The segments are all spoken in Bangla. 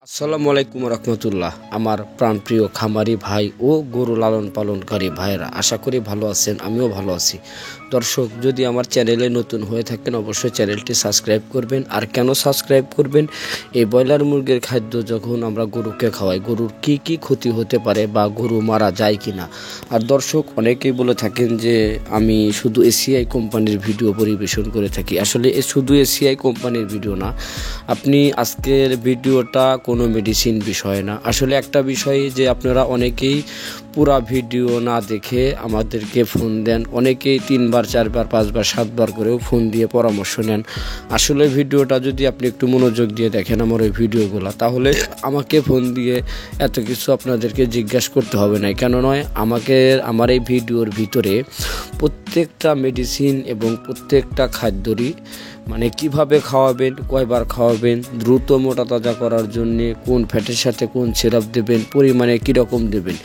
আসসালামু আলাইকুম রহমতুল্লাহ। আমার প্রাণপ্রিয় খামারি ভাই ও গরু লালন পালনকারী ভাইরা, আশা করি ভালো আছেন, আমিও ভালো আছি। দর্শক, যদি আমার চ্যানেলে নতুন হয়ে থাকেন অবশ্যই চ্যানেলটি সাবস্ক্রাইব করবেন। আর কেন সাবস্ক্রাইব করবেন? এই ব্রয়লার মুরগির খাদ্য যখন আমরা গরুকে খাওয়াই, গরুর কি কি ক্ষতি হতে পারে বা গরু মারা যায় কিনা। আর দর্শক, অনেকেই বলে থাকেন যে আমি শুধু এসিআই কোম্পানির ভিডিও পরিবেশন করে থাকি। আসলে শুধু এসিআই কোম্পানির ভিডিও না, আপনি আজকের ভিডিওটা কোনো মেডিসিন বিষয় না। আসলে একটা বিষয় যে আপনারা অনেকেই পুরা ভিডিও না দেখে আমাদেরকে ফোন দেন, অনেকেই 3 বার 4 বার 5 বার 7 বার করেও ফোন দিয়ে পরামর্শ নেন। আসলে ভিডিওটা যদি আপনি একটু মনোযোগ দিয়ে দেখেন আমার ওই ভিডিওগুলো, তাহলে আমাকে ফোন দিয়ে এত কিছু আপনাদেরকে জিজ্ঞাসা করতে হবে না। কেন নয়, আমার এই ভিডিওর ভিতরে প্রত্যেকটা মেডিসিন এবং প্রত্যেকটা খাদ্যরই মানে কিভাবে খাওয়াবেন, কয়বার খাওয়াবেন, দ্রুত মোটা তাজা করার জন্য কোন ফ্যাটের সাথে কোন সিরাপ দেবেন, পরিমাণে কীরকম দেবেন,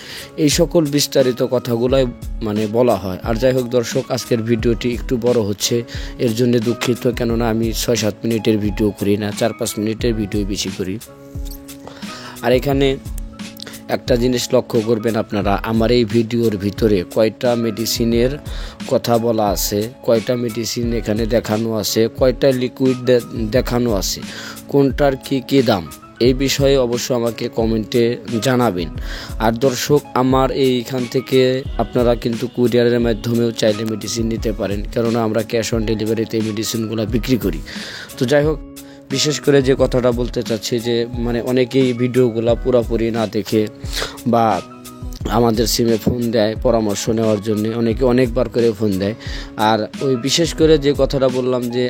এই সকল বিস্তারিত কথাগুলাই বলা হয়। আর যাই হোক দর্শক, আজকের ভিডিওটি একটু বড় হচ্ছে, এর জন্য দুঃখিত। কেননা আমি 6-7 মিনিটের ভিডিও করি না, 4-5 মিনিটের ভিডিও বেশি করি। আর এখানে একটা জিনিস লক্ষ্য করবেন আপনারা, আমার এই ভিডিওর ভিতরে কয়টা মেডিসিনের কথা বলা আছে, কয়টা মেডিসিন এখানে দেখানো আছে, কয়টা লিকুইড দেখানো আছে, কোনটার কি দাম, এই বিষয়ে অবশ্য আমাকে কমেন্টে জানাবেন। আর দর্শক, আমার এইখান থেকে আপনারা কিন্তু কুরিয়ারের মাধ্যমেও চাইলে মেডিসিন নিতে পারেন, কেননা আমরা ক্যাশ অন ডেলিভারিতে এই মেডিসিনগুলো বিক্রি করি। তো যাই হোক, বিশেষ করে যে কথাটা বলতে চাচ্ছি যে অনেকেই ভিডিওগুলো পুরোপুরি না দেখে বা আমাদের সিমে ফোন দেয় পরামর্শ নেওয়ার জন্য, অনেকে অনেকবার করে ফোন দেয়। আর ওই বিশেষ করে যে কথাটা বললাম যে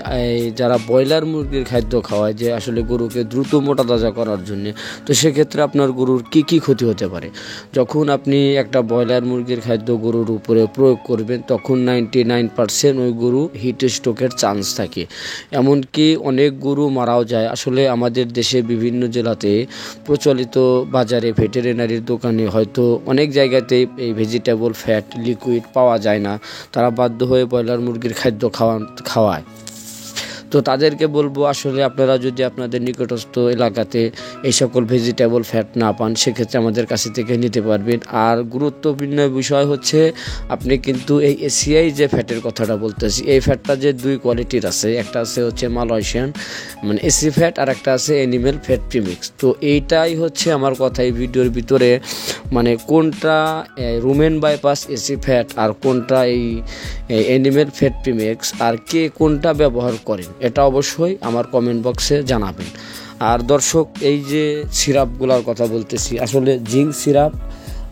যারা ব্রয়লার মুরগির খাদ্য খাওয়ায়, যে আসলে গরুকে দ্রুত মোটা তাজা করার জন্য, তো সেক্ষেত্রে আপনার গরুর কি ক্ষতি হতে পারে। যখন আপনি একটা ব্রয়লার মুরগির খাদ্য গরুর উপরে প্রয়োগ করবেন, তখন 99% ওই গরু হিট স্ট্রোকের চান্স থাকে। এমনকি অনেক গরু মারাও যায়। আসলে আমাদের দেশে বিভিন্ন জেলাতে প্রচলিত বাজারে ভেটেরিনারির দোকানে হয়তো অনেক জায়গাতেই এই ভেজিটেবল ফ্যাট লিকুইড পাওয়া যায় না, তারা বাধ্য হয়ে ব্রয়লার মুরগির খাদ্য খাওয়ায়। তো তাদেরকে বলবো, আসলে আপনারা যদি আপনাদের নিকটস্থ এলাকাতে এই সকল ভেজিটেবল ফ্যাট না পান, সেক্ষেত্রে আমাদের কাছে থেকে নিতে পারবেন। আর গুরুত্বপূর্ণ বিষয় হচ্ছে, আপনি কিন্তু এই এসিআই যে ফ্যাটের কথাটা বলতেছি, এই ফ্যাটটা যে 2 কোয়ালিটির আছে, একটা আছে হচ্ছে মালয়েশিয়ান এসি ফ্যাট, আর একটা আছে অ্যানিমেল ফ্যাট প্রিমিক্স। তো এইটাই হচ্ছে আমার কথা এই ভিডিওর ভিতরে, কোনটা রুমেন বাইপাস এসি ফ্যাট আর কোনটা এই অ্যানিমেল ফ্যাট প্রিমিক্স, আর কে কোনটা ব্যবহার করেন, এটা অবশ্যই আমার কমেন্ট বক্সে জানাবেন। আর দর্শক, এই যে সিরাপগুলোর কথা বলতেছি, আসলে জিঙ্ক সিরাপ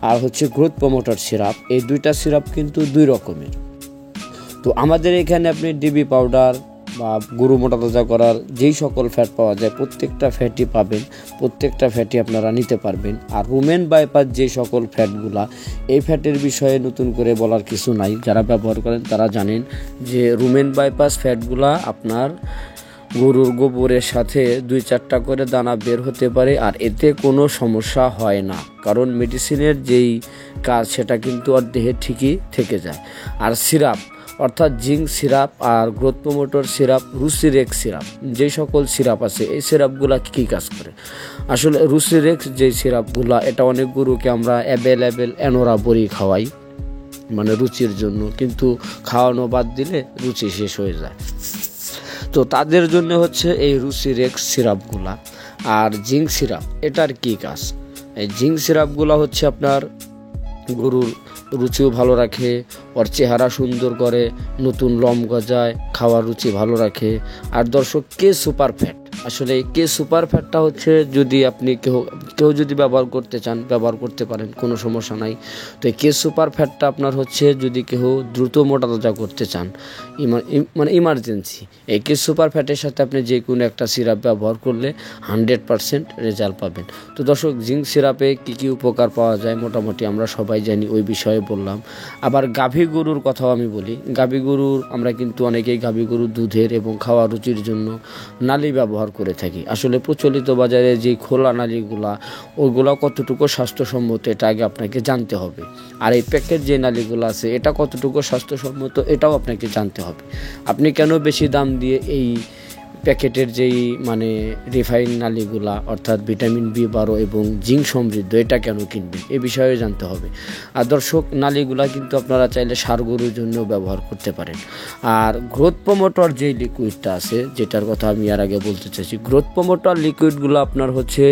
আর হচ্ছে গ্রোথ প্রমোটার সিরাপ, এই দুইটা সিরাপ কিন্তু 2 রকমের। তো আমাদের এখানে আপনি ডিবি পাউডার বা গরু মোটা তাজা করার যেই সকল ফ্যাট পাওয়া যায়, প্রত্যেকটা ফ্যাটই পাবেন, প্রত্যেকটা ফ্যাটই আপনারা নিতে পারবেন। আর রুমেন বাইপাস যে সকল ফ্যাটগুলা, এই ফ্যাটের বিষয়ে নতুন করে বলার কিছু নাই, যারা ব্যবহার করেন তারা জানেন যে রুমেন বাইপাস ফ্যাটগুলা আপনার গরুর গোবরের সাথে 2-4টা করে দানা বের হতে পারে, আর এতে কোনো সমস্যা হয় না, কারণ মেডিসিনের যেই কাজ সেটা কিন্তু আর দেহে ঠিকই থেকে যায়। আর সিরাপ অর্থাৎ জিঙ্ক সিরাপ আর গ্রোথ প্রমোটর সিরাপ, রুসিরেক্স সিরাপ, যে সকল সিরাপ আছে, এই সিরাপগুলা কী কাজ করে? আসলে রুসিরেক্স যে সিরাপগুলা, এটা অনেক গরুকে আমরা অ্যাভেলেবেল অ্যানোরা বড়ি খাওয়াই, রুচির জন্য, কিন্তু খাওয়ানো বাদ দিলে রুচি শেষ হয়ে যায়। তো তাদের জন্য হচ্ছে এই রুসিরেক্স সিরাপগুলা। আর জিঙ্ক সিরাপ, এটার কী কাজ? এই জিঙ্ক সিরাপগুলা হচ্ছে আপনার গরুর রুচিও ভালো রাখে, ওর চেহারা সুন্দর করে, নতুন লম গজায়, খাওয়ার রুচি ভালো রাখে। আর দর্শক, কে সুপার ফ্যাট, আসলে কে সুপার ফ্যাটটা হচ্ছে, যদি আপনি কেউ যদি ব্যবহার করতে চান ব্যবহার করতে পারেন, কোনো সমস্যা নাই। তো কে সুপার ফ্যাটটা আপনার হচ্ছে, যদি কেউ দ্রুত মোটা তাজা করতে চান, ইমার্জেন্সি, এই কে সুপার ফ্যাটের সাথে আপনি যে কোনো একটা সিরাপ ব্যবহার করলে 100% রেজাল্ট পাবেন। তো দর্শক, জিঙ্ক সিরাপে কী উপকার পাওয়া যায় মোটামুটি আমরা সবাই জানি, ওই বিষয়ে বললাম। আবার গাভী গরুর কথাও আমি বলি। গাভী গরুর আমরা কিন্তু অনেকেই গাভী গরুর দুধের এবং খাওয়ার রুচির জন্য নালি ব্যবহার করে থাকি। আসলে প্রচলিত বাজারে যে খোলা নালিগুলা, ওইগুলো কতটুকু স্বাস্থ্যসম্মত এটা আগে আপনাকে জানতে হবে। আর এই প্যাকেট যে নালিগুলো আছে, এটা কতটুকু স্বাস্থ্যসম্মত এটাও আপনাকে জানতে হবে। আপনি কেন বেশি দাম দিয়ে এই প্যাকেটের যেই মানে রিফাইন নালিগুলা অর্থাৎ ভিটামিন B12 এবং জিঙ্ক সমৃদ্ধ, এটা কেন কিনবেন এ বিষয়ে জানতে হবে। আর দর্শক, নালিগুলা কিন্তু আপনারা চাইলে ষাঁড় গরুর জন্য ব্যবহার করতে পারেন। আর গ্রোথ প্রমোটর যেই লিকুইডটা আছে, যেটার কথা আমি আর আগে বলতে চাইছি, গ্রোথ প্রমোটর লিকুইডগুলো আপনার হচ্ছে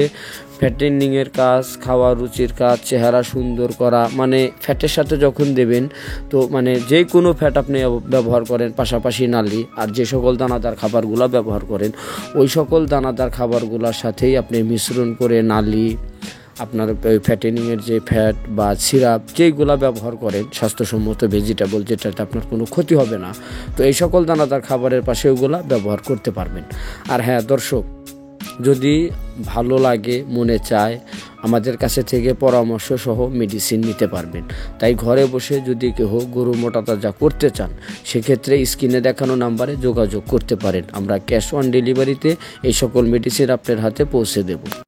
ফ্যাটেনিংয়ের কাজ, খাওয়া রুচির কাজ, চেহারা সুন্দর করা, মানে ফ্যাটের সাথে যখন দেবেন তো মানে যে কোনো ফ্যাট আপনি ব্যবহার করেন, পাশাপাশি নালি আর যে সকল দানাদার খাবারগুলো ব্যবহার করেন ওই সকল দানাদার খাবারগুলোর সাথেই আপনি মিশ্রণ করে নালি, আপনার ফ্যাটেনিংয়ের যে ফ্যাট বা সিরাপ যেইগুলা ব্যবহার করেন স্বাস্থ্যসম্মত ভেজিটেবল, যেটাতে আপনার কোনো ক্ষতি হবে না, তো এই সকল দানাদার খাবারের পাশে ওগুলা ব্যবহার করতে পারবেন। আর হ্যাঁ দর্শক, যদি ভালো লাগে, মনে চায়, আমাদের কাছে থেকে পরামর্শ সহ মেডিসিন নিতে পারবেন। তাই ঘরে বসে যদি কেউ গরু মোটা তাজা করতে চান, সেক্ষেত্রে স্ক্রিনে দেখানো নাম্বারে যোগাযোগ করতে পারেন। আমরা ক্যাশ অন ডেলিভারিতে এই সকল মেডিসিন আপনার হাতে পৌঁছে দেব।